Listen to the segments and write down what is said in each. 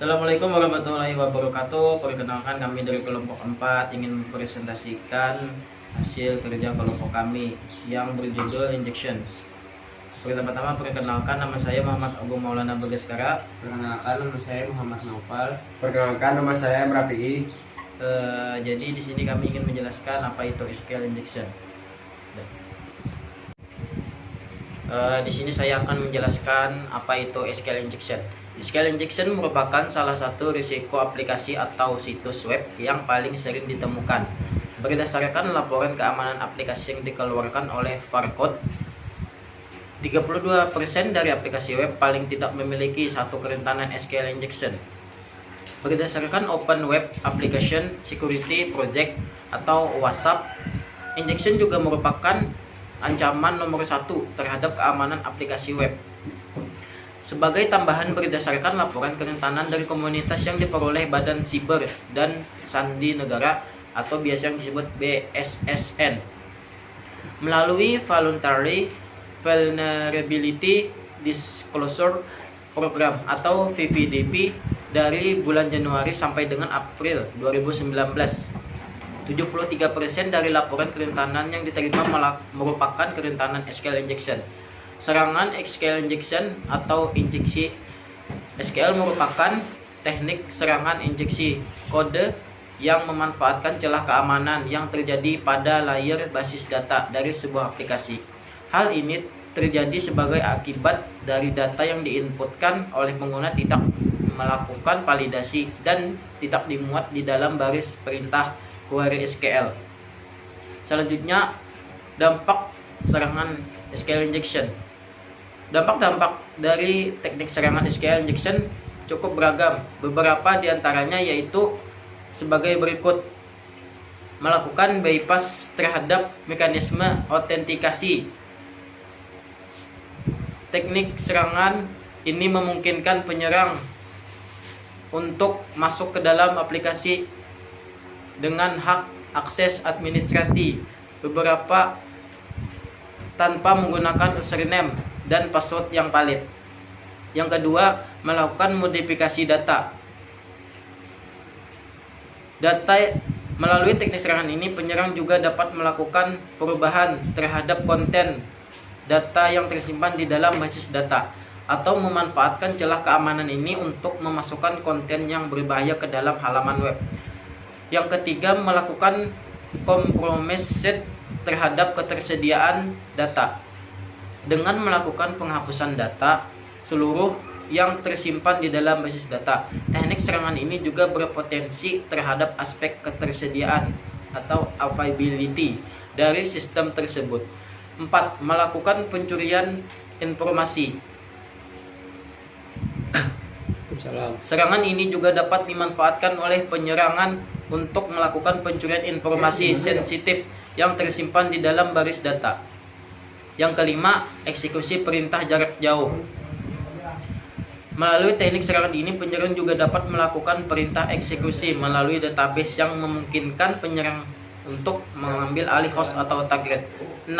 Assalamualaikum warahmatullahi wabarakatuh. Perkenalkan, kami dari kelompok 4 ingin mempresentasikan hasil kerja kelompok kami yang berjudul Injection. Pertama-tama perkenalkan, nama saya Muhammad Agung Maulana Bagaskara. Perkenalkan, nama saya Muhammad Naufal. Perkenalkan, nama saya Merafi'i. Jadi di sini kami ingin menjelaskan apa itu SQL injection. Di sini saya akan menjelaskan apa itu SQL injection. SQL injection merupakan salah satu risiko aplikasi atau situs web yang paling sering ditemukan. Berdasarkan laporan keamanan aplikasi yang dikeluarkan oleh Varcode, 32% dari aplikasi web paling tidak memiliki satu kerentanan SQL injection. Berdasarkan Open Web Application Security Project atau WASAP, injection juga merupakan ancaman nomor 1 terhadap keamanan aplikasi web. Sebagai tambahan, berdasarkan laporan kerentanan dari komunitas yang diperoleh Badan Siber dan Sandi Negara atau biasa yang disebut BSSN, melalui Voluntary Vulnerability Disclosure Program atau VVDP dari bulan Januari sampai dengan April 2019, 73% dari laporan kerentanan yang diterima merupakan kerentanan SQL injection. Serangan SQL injection atau injeksi SQL merupakan teknik serangan injeksi kode yang memanfaatkan celah keamanan yang terjadi pada layer basis data dari sebuah aplikasi. Hal ini terjadi sebagai akibat dari data yang diinputkan oleh pengguna tidak melakukan validasi dan tidak dimuat di dalam baris perintah query SQL. Selanjutnya, dampak serangan SQL injection. Dampak-dampak dari teknik serangan SQL injection cukup beragam. Beberapa di antaranya yaitu sebagai berikut: melakukan bypass terhadap mekanisme autentikasi. Teknik serangan ini memungkinkan penyerang untuk masuk ke dalam aplikasi dengan hak akses administratif beberapa tanpa menggunakan username dan password yang valid. Yang kedua, melakukan modifikasi data. Melalui teknik serangan ini, penyerang juga dapat melakukan perubahan terhadap konten data yang tersimpan di dalam basis data atau memanfaatkan celah keamanan ini untuk memasukkan konten yang berbahaya ke dalam halaman web. Yang ketiga, melakukan kompromise terhadap ketersediaan data dengan melakukan penghapusan data seluruh yang tersimpan di dalam basis data. Teknik serangan ini juga berpotensi terhadap aspek ketersediaan atau availability dari sistem tersebut. 4. Melakukan pencurian informasi. Serangan ini juga dapat dimanfaatkan oleh penyerangan untuk melakukan pencurian informasi sensitif yang tersimpan di dalam baris data. Yang kelima, eksekusi perintah jarak jauh. Melalui teknik serangan ini, penyerang juga dapat melakukan perintah eksekusi melalui database yang memungkinkan penyerang untuk mengambil alih host atau target. 6.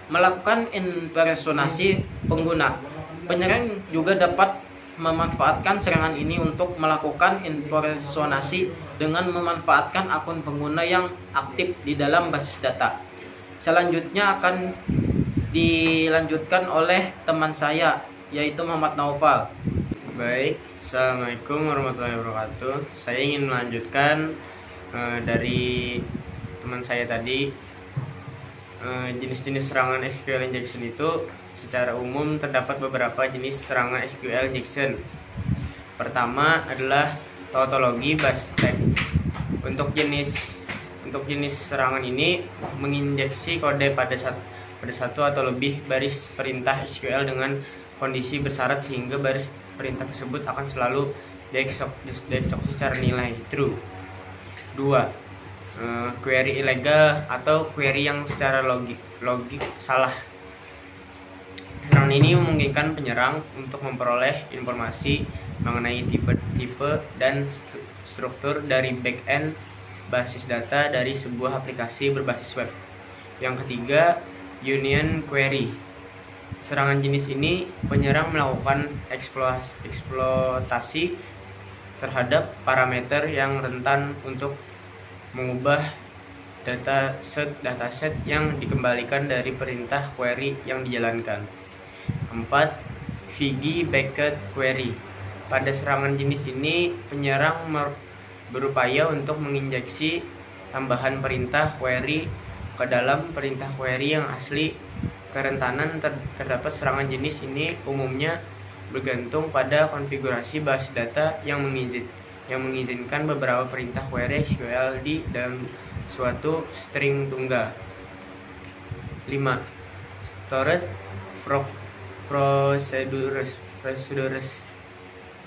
Melakukan impersonasi pengguna. Penyerang juga dapat memanfaatkan serangan ini untuk melakukan impersonasi dengan memanfaatkan akun pengguna yang aktif di dalam basis data. Selanjutnya akan dilanjutkan oleh teman saya, yaitu Muhammad Naufal. Baik, Assalamualaikum warahmatullahi wabarakatuh. Saya ingin melanjutkan dari teman saya tadi. Jenis-jenis serangan SQL injection itu secara umum terdapat beberapa jenis serangan SQL injection. Pertama adalah tautologi base type. Untuk jenis serangan ini menginjeksi kode pada satu atau lebih baris perintah SQL dengan kondisi bersyarat sehingga baris perintah tersebut akan selalu dieksekusi secara nilai true. 2. Query ilegal atau query yang secara logik salah. Serangan ini memungkinkan penyerang untuk memperoleh informasi mengenai tipe dan struktur dari back-end basis data dari sebuah aplikasi berbasis web. Yang ketiga, union query. Serangan jenis ini penyerang melakukan eksploitasi terhadap parameter yang rentan untuk mengubah dataset yang dikembalikan dari perintah query yang dijalankan. 4. Figi Bucket Query. Pada serangan jenis ini, penyerang berupaya untuk menginjeksi tambahan perintah query ke dalam perintah query yang asli. Kerentanan terdapat serangan jenis ini umumnya bergantung pada konfigurasi base data yang mengizinkan beberapa perintah query SQL di dalam suatu string tunggal. 5. Stored procedures.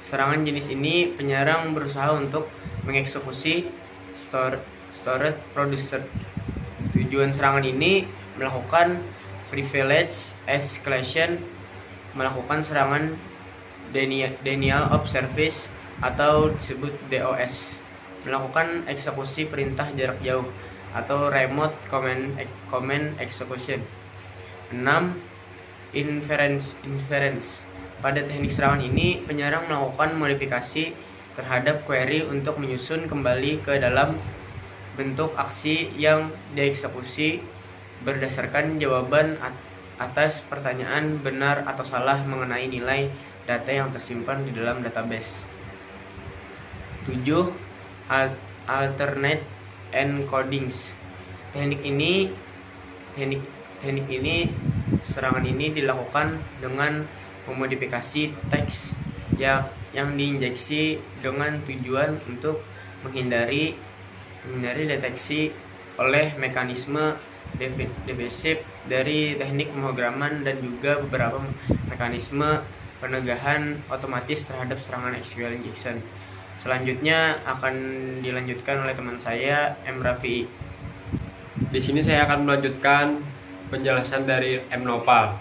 Serangan jenis ini penyerang berusaha untuk mengeksekusi stored procedures. Tujuan serangan ini melakukan privilege escalation, melakukan serangan denial of service atau disebut DOS, melakukan eksekusi perintah jarak jauh atau remote command execution. 6. Inference. Pada teknik serangan ini, penyerang melakukan modifikasi terhadap query untuk menyusun kembali ke dalam bentuk aksi yang dieksekusi berdasarkan jawaban atas pertanyaan benar atau salah mengenai nilai data yang tersimpan di dalam database. 7. Alternate encodings. Teknik ini serangan ini dilakukan dengan memodifikasi teks yang diinjeksi dengan tujuan untuk menghindari deteksi oleh mekanisme defensif dari teknik pemrograman dan juga beberapa mekanisme penegahan otomatis terhadap serangan SQL injection. Selanjutnya akan dilanjutkan oleh teman saya, M. Rafi. Di sini saya akan melanjutkan penjelasan dari M. Nopal.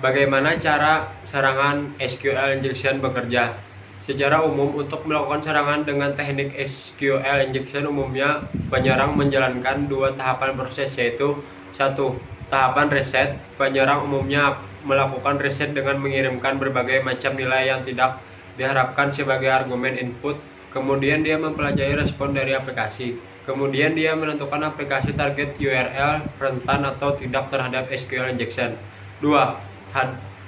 Bagaimana cara serangan SQL injection bekerja? Secara umum, untuk melakukan serangan dengan teknik SQL injection umumnya penyerang menjalankan dua tahapan proses, yaitu 1. Tahapan reset. Penyerang umumnya melakukan reset dengan mengirimkan berbagai macam nilai yang tidak diharapkan sebagai argumen input. Kemudian dia mempelajari respon dari aplikasi. Kemudian dia menentukan aplikasi target URL rentan atau tidak terhadap SQL injection. 2.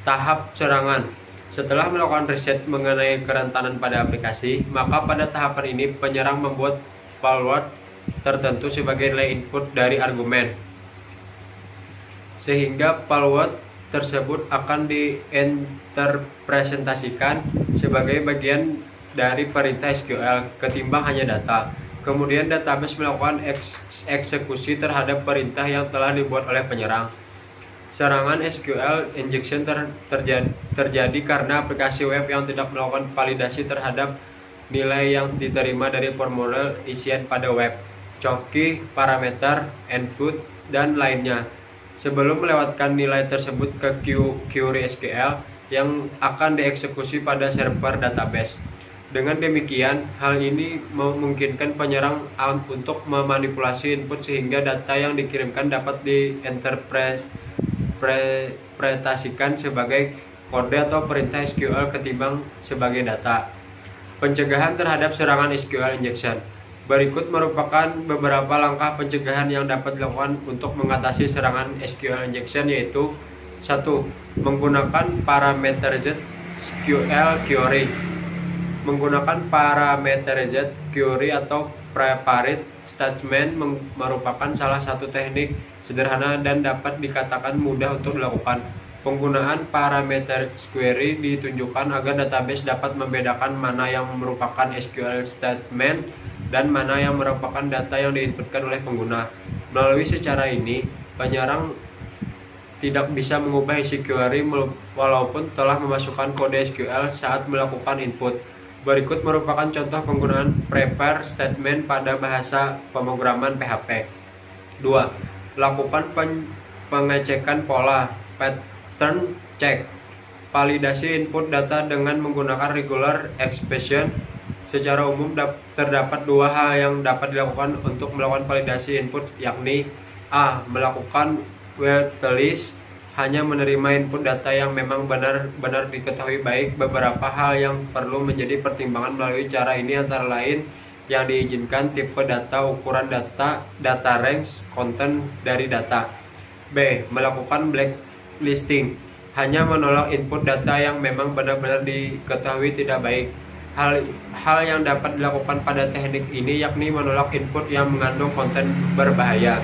Tahap serangan. Setelah melakukan riset mengenai kerentanan pada aplikasi, maka pada tahapan ini penyerang membuat password tertentu sebagai nilai input dari argumen, sehingga password tersebut akan diinterpretasikan sebagai bagian dari perintah SQL ketimbang hanya data. Kemudian database melakukan eksekusi terhadap perintah yang telah dibuat oleh penyerang. Serangan SQL injection terjadi karena aplikasi web yang tidak melakukan validasi terhadap nilai yang diterima dari formulir isian pada web, coki, parameter, input, dan lainnya, sebelum melewatkan nilai tersebut ke query SQL yang akan dieksekusi pada server database. Dengan demikian, hal ini memungkinkan penyerang untuk memanipulasi input sehingga data yang dikirimkan dapat diinterpretasikan sebagai kode atau perintah SQL ketimbang sebagai data. Pencegahan terhadap serangan SQL injection. Berikut merupakan beberapa langkah pencegahan yang dapat dilakukan untuk mengatasi serangan SQL injection, yaitu 1. Menggunakan parameterized SQL query. Menggunakan parameterized query atau prepared statement merupakan salah satu teknik sederhana dan dapat dikatakan mudah untuk dilakukan. Penggunaan parameterized query ditunjukkan agar database dapat membedakan mana yang merupakan SQL statement dan mana yang merupakan data yang diinputkan oleh pengguna. Melalui cara ini, penyerang tidak bisa mengubah isi query walaupun telah memasukkan kode SQL saat melakukan input. Berikut merupakan contoh penggunaan prepare statement pada bahasa pemrograman PHP. 2. Lakukan pengecekan pola pattern check. Validasi input data dengan menggunakan regular expression. Secara umum terdapat dua hal yang dapat dilakukan untuk melakukan validasi input, yakni A. Melakukan whitelist hanya menerima input data yang memang benar-benar diketahui baik. Beberapa hal yang perlu menjadi pertimbangan melalui cara ini antara lain yang diizinkan, tipe data, ukuran data, data range, konten dari data. B. Melakukan blacklisting, hanya menolak input data yang memang benar-benar diketahui tidak baik. Hal yang dapat dilakukan pada teknik ini yakni menolak input yang mengandung konten berbahaya.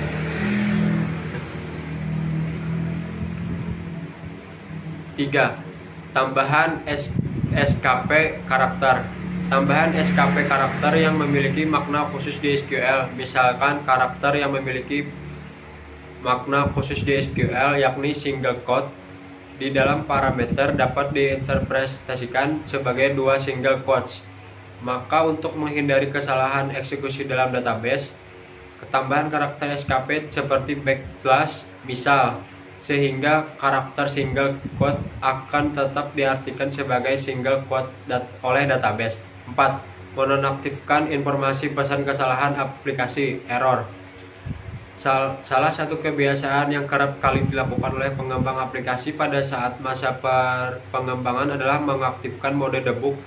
3. Tambahan SKP karakter. Tambahan SKP karakter yang memiliki makna khusus di SQL. Misalkan karakter yang memiliki makna khusus di SQL yakni single quote di dalam parameter dapat diinterpretasikan sebagai 2 single quotes. Maka untuk menghindari kesalahan eksekusi dalam database, ketambahan karakter SKP seperti backslash misal, sehingga karakter single quote akan tetap diartikan sebagai single quote oleh database. 4. Menonaktifkan informasi pesan kesalahan aplikasi error. Salah satu kebiasaan yang kerap kali dilakukan oleh pengembang aplikasi pada saat masa pengembangan adalah mengaktifkan mode debug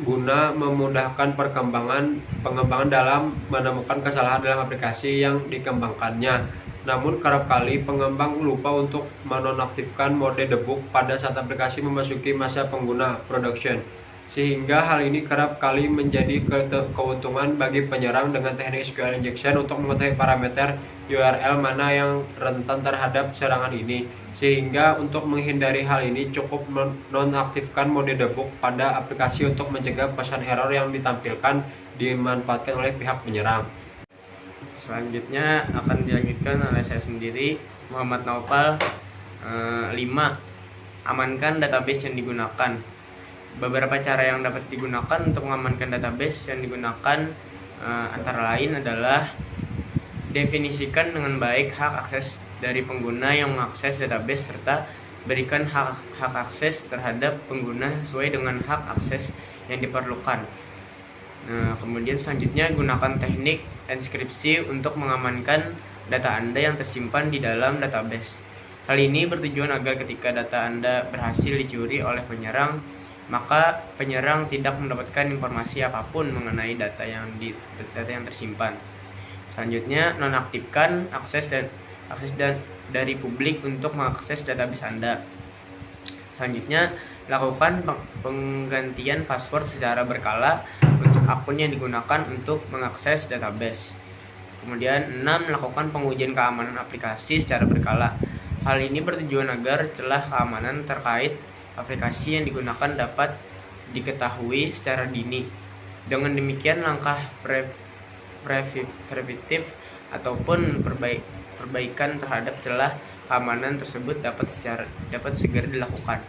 guna memudahkan pengembangan dalam menemukan kesalahan dalam aplikasi yang dikembangkannya. Namun kerap kali pengembang lupa untuk menonaktifkan mode debug pada saat aplikasi memasuki masa pengguna production, sehingga hal ini kerap kali menjadi keuntungan bagi penyerang dengan teknik SQL injection untuk mengetahui parameter URL mana yang rentan terhadap serangan ini. Sehingga untuk menghindari hal ini cukup nonaktifkan mode debug pada aplikasi untuk mencegah pesan error yang ditampilkan dimanfaatkan oleh pihak penyerang. Selanjutnya akan dilanjutkan oleh saya sendiri, Muhammad Naufal. 5. Amankan database yang digunakan. Beberapa cara yang dapat digunakan untuk mengamankan database yang digunakan antara lain adalah definisikan dengan baik hak akses dari pengguna yang mengakses database serta berikan hak akses terhadap pengguna sesuai dengan hak akses yang diperlukan. Kemudian selanjutnya gunakan teknik enkripsi untuk mengamankan data Anda yang tersimpan di dalam database. Hal ini bertujuan agar ketika data Anda berhasil dicuri oleh penyerang, maka penyerang tidak mendapatkan informasi apapun mengenai data yang tersimpan. Selanjutnya, nonaktifkan akses dari publik untuk mengakses database Anda. Selanjutnya, lakukan penggantian password secara berkala untuk akun yang digunakan untuk mengakses database. Kemudian 6. Lakukan pengujian keamanan aplikasi secara berkala. Hal ini bertujuan agar celah keamanan terkait aplikasi yang digunakan dapat diketahui secara dini. Dengan demikian langkah preventif ataupun perbaikan terhadap celah keamanan tersebut dapat segera dilakukan.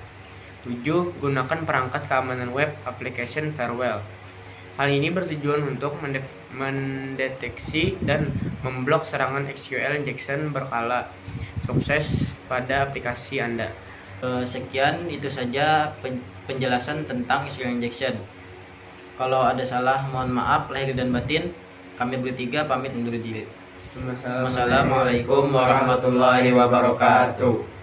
7. Gunakan perangkat keamanan web application firewall. Hal ini bertujuan untuk mendeteksi dan memblok serangan SQL injection berkala sukses pada aplikasi Anda. Sekian itu saja penjelasan tentang SQL injection. Kalau ada salah mohon maaf lahir dan batin. Kami bertiga pamit undur diri. Wassalamualaikum warahmatullahi wabarakatuh.